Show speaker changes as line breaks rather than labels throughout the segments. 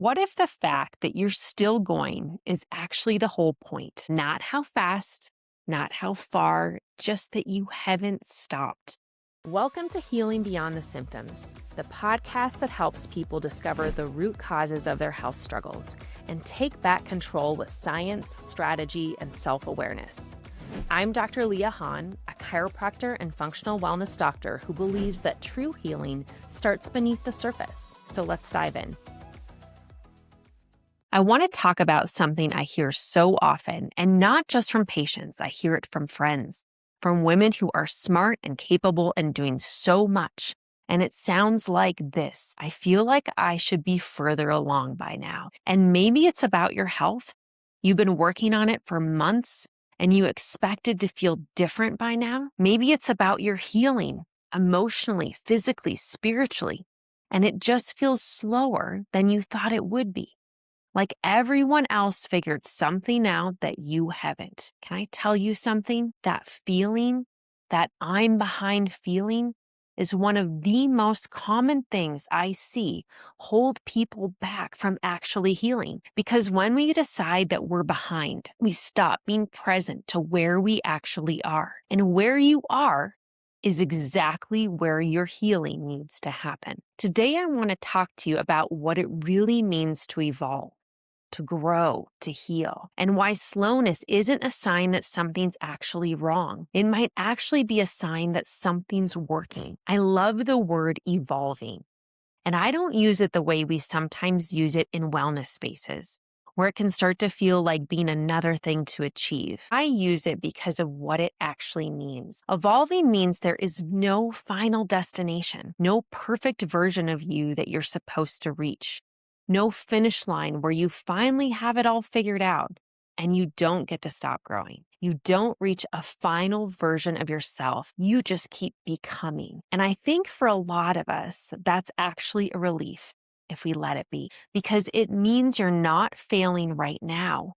What if the fact that you're still going is actually the whole point? Not how fast, not how far, just that you haven't stopped. Welcome to Healing Beyond the Symptoms, the podcast that helps people discover the root causes of their health struggles and take back control with science, strategy, and self-awareness. I'm Dr. Leah Hahn, a chiropractor and functional wellness doctor who believes that true healing starts beneath the surface. So let's dive in. I want to talk about something I hear so often, and not just from patients. I hear it from friends, from women who are smart and capable and doing so much. And it sounds like this: I feel like I should be further along by now. And maybe it's about your health. You've been working on it for months and you expected to feel different by now. Maybe it's about your healing emotionally, physically, spiritually, and it just feels slower than you thought it would be. Like everyone else figured something out that you haven't. Can I tell you something? That feeling, that I'm behind feeling, is one of the most common things I see hold people back from actually healing. Because when we decide that we're behind, we stop being present to where we actually are. And where you are is exactly where your healing needs to happen. Today, I want to talk to you about what it really means to evolve, to grow, to heal, and why slowness isn't a sign that something's actually wrong. It might actually be a sign that something's working. I love the word evolving, and I don't use it the way we sometimes use it in wellness spaces, where it can start to feel like being another thing to achieve. I use it because of what it actually means. Evolving means there is no final destination, no perfect version of you that you're supposed to reach. No finish line where you finally have it all figured out and you don't get to stop growing. You don't reach a final version of yourself. You just keep becoming. And I think for a lot of us, that's actually a relief if we let it be, because it means you're not failing right now.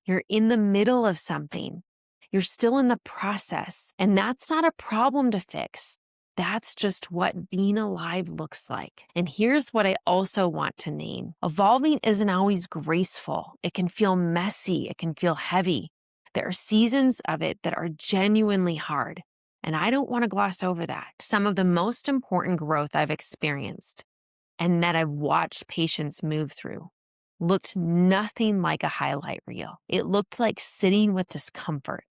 You're in the middle of something. You're still in the process, and that's not a problem to fix. That's just what being alive looks like. And here's what I also want to name. Evolving isn't always graceful. It can feel messy. It can feel heavy. There are seasons of it that are genuinely hard. And I don't want to gloss over that. Some of the most important growth I've experienced and that I've watched patients move through looked nothing like a highlight reel. It looked like sitting with discomfort,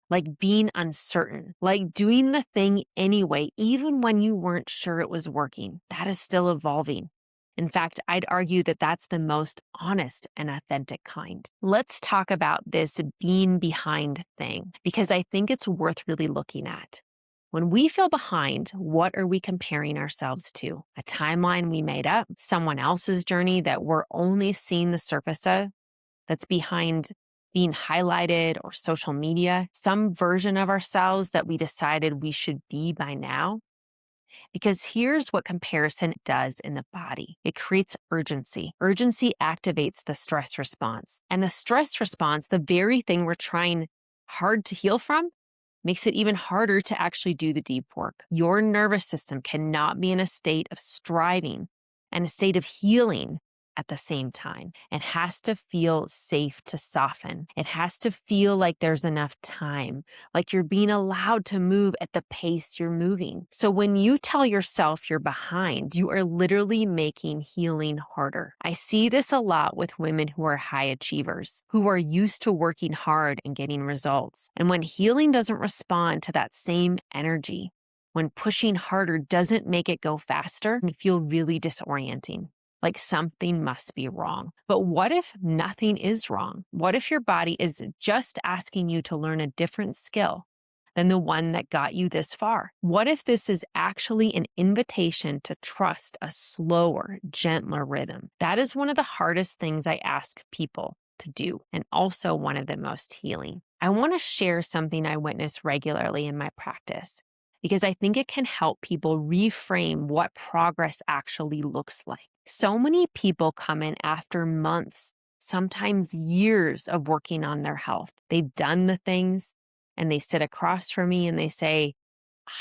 like being uncertain, like doing the thing anyway, even when you weren't sure it was working. That is still evolving. In fact, I'd argue that that's the most honest and authentic kind. Let's talk about this being behind thing, because I think it's worth really looking at. When we feel behind, what are we comparing ourselves to? A timeline we made up, someone else's journey that we're only seeing the surface of, that's behind being highlighted, or social media, some version of ourselves that we decided we should be by now. Because here's what comparison does in the body. It creates urgency. Urgency activates the stress response. And the stress response, the very thing we're trying hard to heal from, makes it even harder to actually do the deep work. Your nervous system cannot be in a state of striving and a state of healing at the same time. It has to feel safe to soften. It has to feel like there's enough time, like you're being allowed to move at the pace you're moving. So when you tell yourself you're behind, you are literally making healing harder. I see this a lot with women who are high achievers, who are used to working hard and getting results. And when healing doesn't respond to that same energy, when pushing harder doesn't make it go faster, it can feel really disorienting. Like something must be wrong. But what if nothing is wrong? What if your body is just asking you to learn a different skill than the one that got you this far? What if this is actually an invitation to trust a slower, gentler rhythm? That is one of the hardest things I ask people to do, and also one of the most healing. I want to share something I witness regularly in my practice, because I think it can help people reframe what progress actually looks like. So many people come in after months, sometimes years of working on their health. They've done the things and they sit across from me and they say,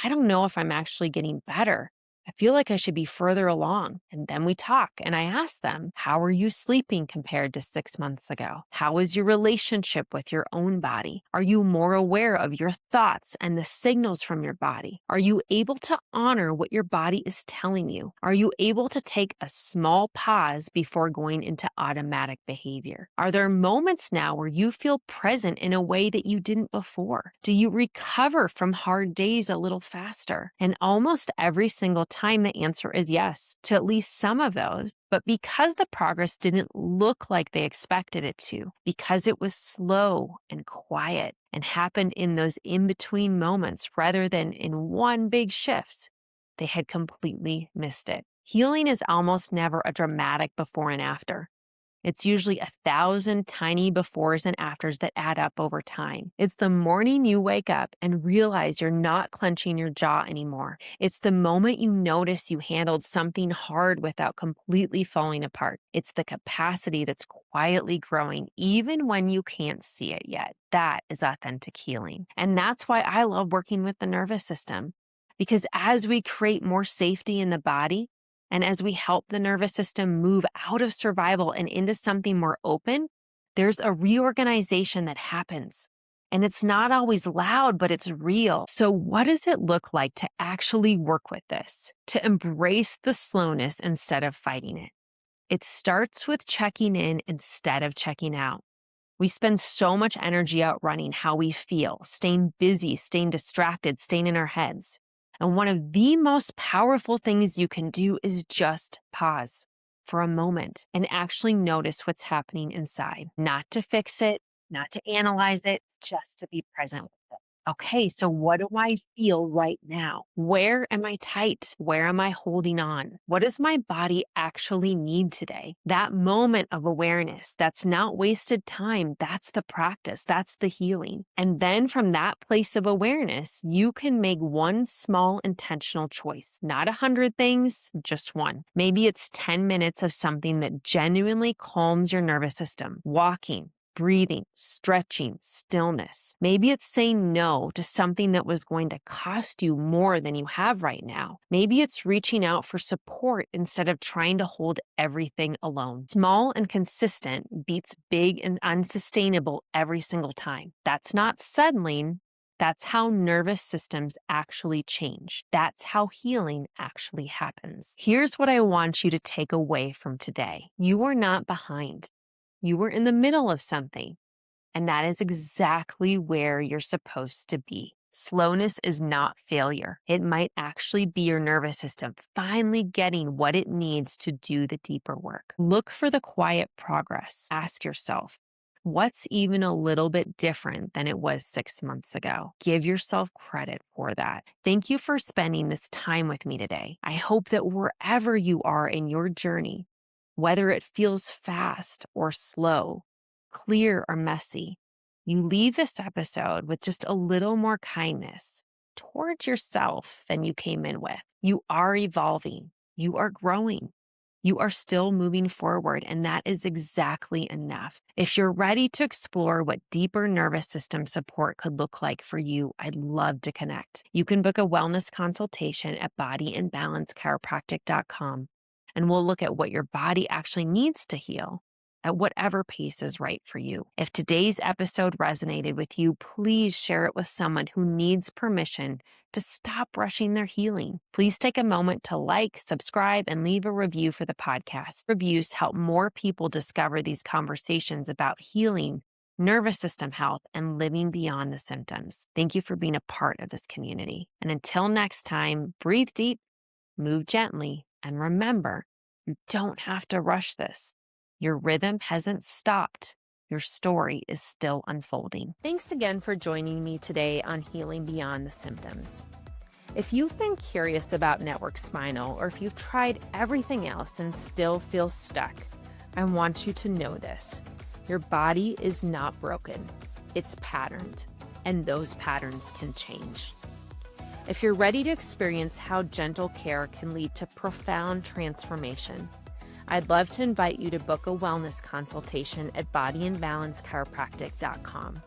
I don't know if I'm actually getting better. I feel like I should be further along. And then we talk and I ask them, how are you sleeping compared to 6 months ago? How is your relationship with your own body? Are you more aware of your thoughts and the signals from your body? Are you able to honor what your body is telling you? Are you able to take a small pause before going into automatic behavior? Are there moments now where you feel present in a way that you didn't before? Do you recover from hard days a little faster? And almost every single time the answer is yes to at least some of those. But because the progress didn't look like they expected it to, because it was slow and quiet and happened in those in-between moments rather than in one big shift, they had completely missed it. Healing is almost never a dramatic before and after. It's usually 1,000 tiny befores and afters that add up over time. It's the morning you wake up and realize you're not clenching your jaw anymore. It's the moment you notice you handled something hard without completely falling apart. It's the capacity that's quietly growing even when you can't see it yet. That is authentic healing. And that's why I love working with the nervous system. Because as we create more safety in the body, and as we help the nervous system move out of survival and into something more open, there's a reorganization that happens. And it's not always loud, but it's real. So what does it look like to actually work with this, to embrace the slowness instead of fighting it? It starts with checking in instead of checking out. We spend so much energy out running how we feel, staying busy, staying distracted, staying in our heads. And one of the most powerful things you can do is just pause for a moment and actually notice what's happening inside. Not to fix it, not to analyze it, just to be present with it. Okay, so what do I feel right now? Where am I tight? Where am I holding on? What does my body actually need today? That moment of awareness, that's not wasted time. That's the practice. That's the healing. And then from that place of awareness, you can make one small intentional choice, not 100 things, just one. Maybe it's 10 minutes of something that genuinely calms your nervous system, walking, breathing, stretching, stillness. Maybe it's saying no to something that was going to cost you more than you have right now. Maybe it's reaching out for support instead of trying to hold everything alone. Small and consistent beats big and unsustainable every single time. That's not settling. That's how nervous systems actually change. That's how healing actually happens. Here's what I want you to take away from today. You are not behind. You were in the middle of something, and that is exactly where you're supposed to be. Slowness is not failure. It might actually be your nervous system finally getting what it needs to do the deeper work. Look for the quiet progress. Ask yourself, what's even a little bit different than it was 6 months ago? Give yourself credit for that. Thank you for spending this time with me today. I hope that wherever you are in your journey, whether it feels fast or slow, clear or messy, you leave this episode with just a little more kindness towards yourself than you came in with. You are evolving. You are growing. You are still moving forward, and that is exactly enough. If you're ready to explore what deeper nervous system support could look like for you, I'd love to connect. You can book a wellness consultation at bodyandbalancechiropractic.com. And we'll look at what your body actually needs to heal at whatever pace is right for you. If today's episode resonated with you, please share it with someone who needs permission to stop rushing their healing. Please take a moment to like, subscribe, and leave a review for the podcast. Reviews help more people discover these conversations about healing, nervous system health, and living beyond the symptoms. Thank you for being a part of this community. And until next time, breathe deep, move gently, and remember, you don't have to rush this. Your rhythm hasn't stopped. Your story is still unfolding. Thanks again for joining me today on Healing Beyond the Symptoms. If you've been curious about network spinal, or if you've tried everything else and still feel stuck, I want you to know this. Your body is not broken. It's patterned, and those patterns can change. If you're ready to experience how gentle care can lead to profound transformation, I'd love to invite you to book a wellness consultation at bodyandbalancechiropractic.com.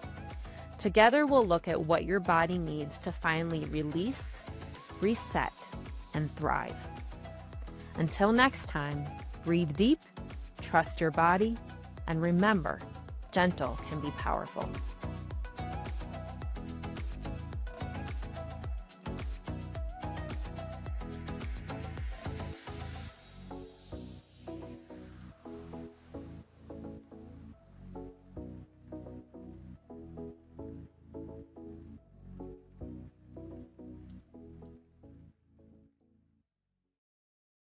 Together, we'll look at what your body needs to finally release, reset, and thrive. Until next time, breathe deep, trust your body, and remember, gentle can be powerful.